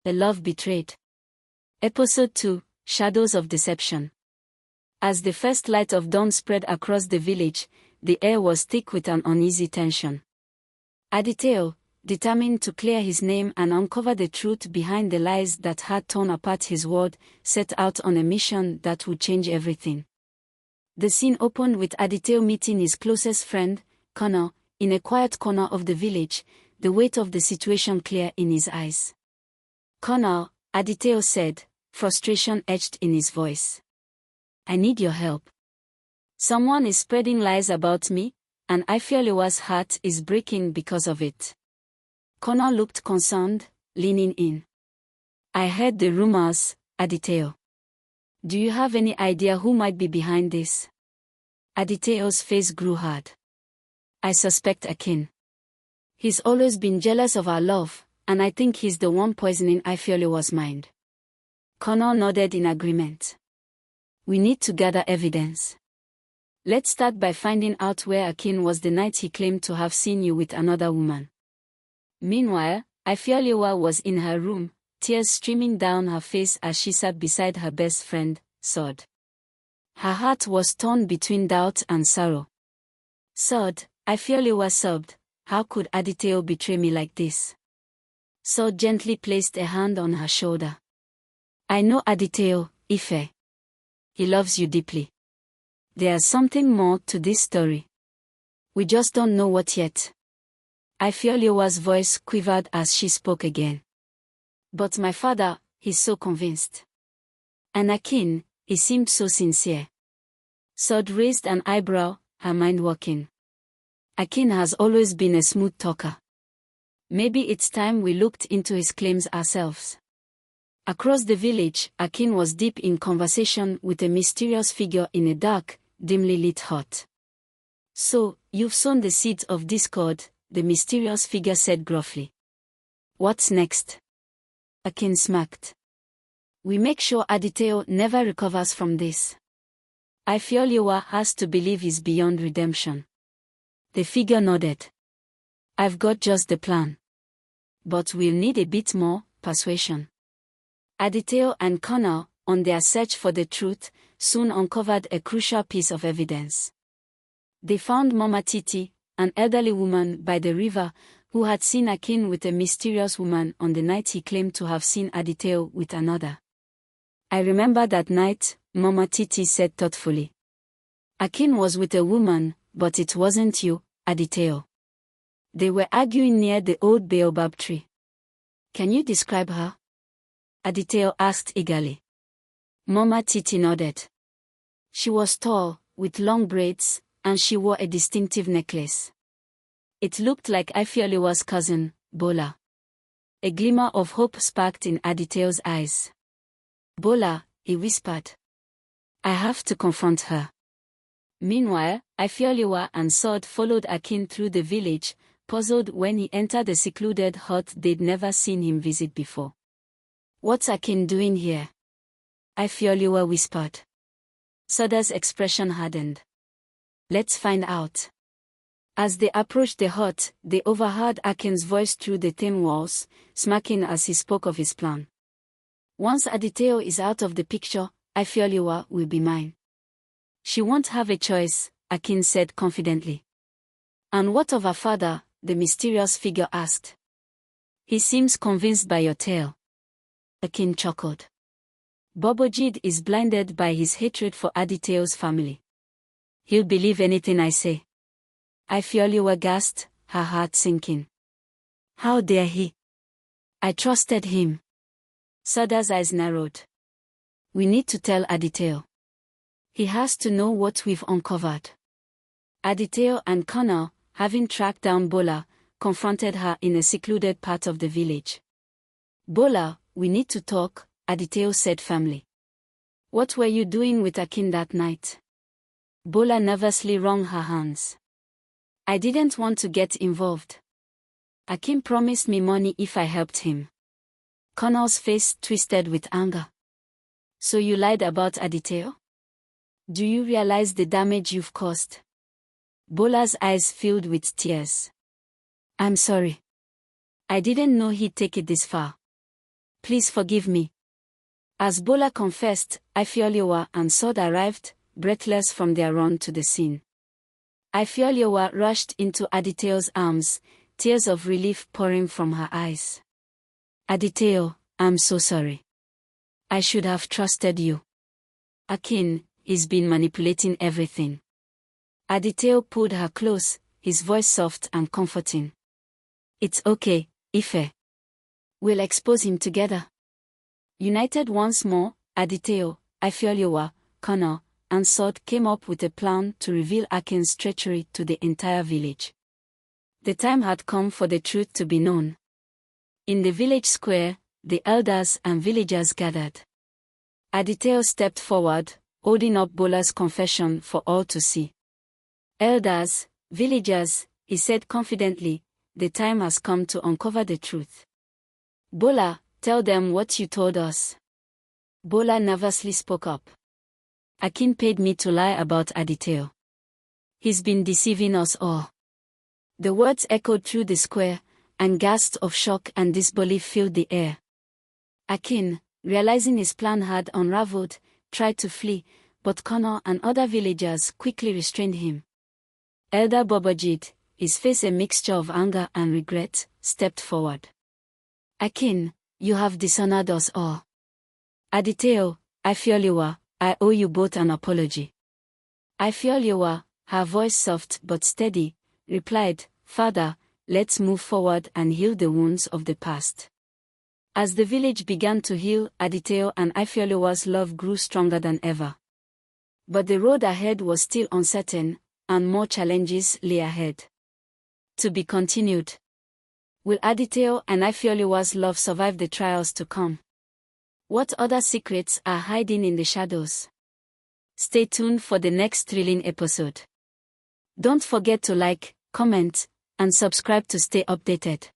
A Love Betrayed. Episode 2, Shadows of Deception. As the first light of dawn spread across the village, the air was thick with an uneasy tension. Adetayo, determined to clear his name and uncover the truth behind the lies that had torn apart his world, set out on a mission that would change everything. The scene opened with Adetayo meeting his closest friend, Kunle, in a quiet corner of the village, the weight of the situation clear in his eyes. "Kunle," Adetayo said, frustration etched in his voice. "I need your help. Someone is spreading lies about me, and Ifeoluwa's heart is breaking because of it." Kunle looked concerned, leaning in. "I heard the rumors, Adetayo. Do you have any idea who might be behind this?" Adetayo's face grew hard. "I suspect Akin. He's always been jealous of our love, and I think he's the one poisoning Ifeoluwa's mind." Kunle nodded in agreement. "We need to gather evidence. Let's start by finding out where Akin was the night he claimed to have seen you with another woman." Meanwhile, Ifeoluwa was in her room, tears streaming down her face as she sat beside her best friend, Sade. Her heart was torn between doubt and sorrow. "Sade," Ifeoluwa sobbed, "how could Adetayo betray me like this?" Sade gently placed a hand on her shoulder. "I know Adetayo, Ife. He loves you deeply. There's something more to this story. We just don't know what yet." Ifeoluwa's voice quivered as she spoke again. "But my father, he's so convinced. And Akin, he seemed so sincere." Sade raised an eyebrow, her mind working. "Akin has always been a smooth talker. Maybe it's time we looked into his claims ourselves." Across the village, Akin was deep in conversation with a mysterious figure in a dark, dimly lit hut. "So, you've sown the seeds of discord," the mysterious figure said gruffly. "What's next?" Akin smirked. "We make sure Adetayo never recovers from this. Ifeoluwa has to believe he's beyond redemption." The figure nodded. "I've got just the plan. But we'll need a bit more persuasion." Adetayo and Kunle, on their search for the truth, soon uncovered a crucial piece of evidence. They found Mama Titi, an elderly woman by the river, who had seen Akin with a mysterious woman on the night he claimed to have seen Adetayo with another. "I remember that night," Mama Titi said thoughtfully. "Akin was with a woman, but it wasn't you, Adetayo. They were arguing near the old baobab tree. Can you describe her?" Adetayo asked eagerly. Mama Titi nodded. "She was tall, with long braids, and she wore a distinctive necklace. It looked like Ifeoluwa's cousin, Bola." A glimmer of hope sparked in Adetayo's eyes. "Bola," he whispered. "I have to confront her." Meanwhile, Ifeoluwa and Sade followed Akin through the village, puzzled when he entered the secluded hut they'd never seen him visit before. "What's Akin doing here?" Ifeoluwa whispered. Sade's expression hardened. "Let's find out." As they approached the hut, they overheard Akin's voice through the thin walls, smirking as he spoke of his plan. "Once Adetayo is out of the picture, Ifeoluwa will be mine." "She won't have a choice," Akin said confidently. "And what of her father?" the mysterious figure asked. "He seems convinced by your tale." Akin chuckled. "Babajide is blinded by his hatred for Adetayo's family. He'll believe anything I say." Ifeoluwa gasped, her heart sinking. "How dare he? I trusted him." Sade's eyes narrowed. "We need to tell Adetayo. He has to know what we've uncovered." Adetayo and Kunle, having tracked down Bola, confronted her in a secluded part of the village. "Bola, we need to talk," Adetayo said firmly. "What were you doing with Akin that night?" Bola nervously wrung her hands. "I didn't want to get involved. Akin promised me money if I helped him." Kunle's face twisted with anger. "So you lied about Adetayo? Do you realize the damage you've caused?" Bola's eyes filled with tears. "I'm sorry. I didn't know he'd take it this far." Please forgive me. As Bola confessed, Ifeoluwa and Sade arrived, breathless from their run to the scene. Ifeoluwa rushed into Adetayo's arms, tears of relief pouring from her eyes. Adetayo, I'm so sorry. I should have trusted you. Akin, he's been manipulating everything. Adetayo pulled her close, his voice soft and comforting. It's okay, Ife. We'll expose him together. United once more, Adetayo, Ifeoluwa, Kunle, and Sade came up with a plan to reveal Akin's treachery to the entire village. The time had come for the truth to be known. In the village square, the elders and villagers gathered. Adetayo stepped forward, holding up Bola's confession for all to see. Elders, villagers, he said confidently, the time has come to uncover the truth. Bola, tell them what you told us. Bola nervously spoke up. Akin paid me to lie about Adetayo. He's been deceiving us all. The words echoed through the square, and gasps of shock and disbelief filled the air. Akin, realizing his plan had unraveled, tried to flee, but Kunle and other villagers quickly restrained him. Elder Babajide, his face a mixture of anger and regret, stepped forward. Akin, you have dishonored us all. Adetayo, Ifeoluwa, I owe you both an apology. Ifeoluwa, her voice soft but steady, replied, Father, let's move forward and heal the wounds of the past. As the village began to heal, Adetayo and Ifeoluwa's love grew stronger than ever. But the road ahead was still uncertain, and more challenges lay ahead. To be continued. Will Adetayo and Ifeoluwa's love survive the trials to come? What other secrets are hiding in the shadows? Stay tuned for the next thrilling episode. Don't forget to like, comment, and subscribe to stay updated.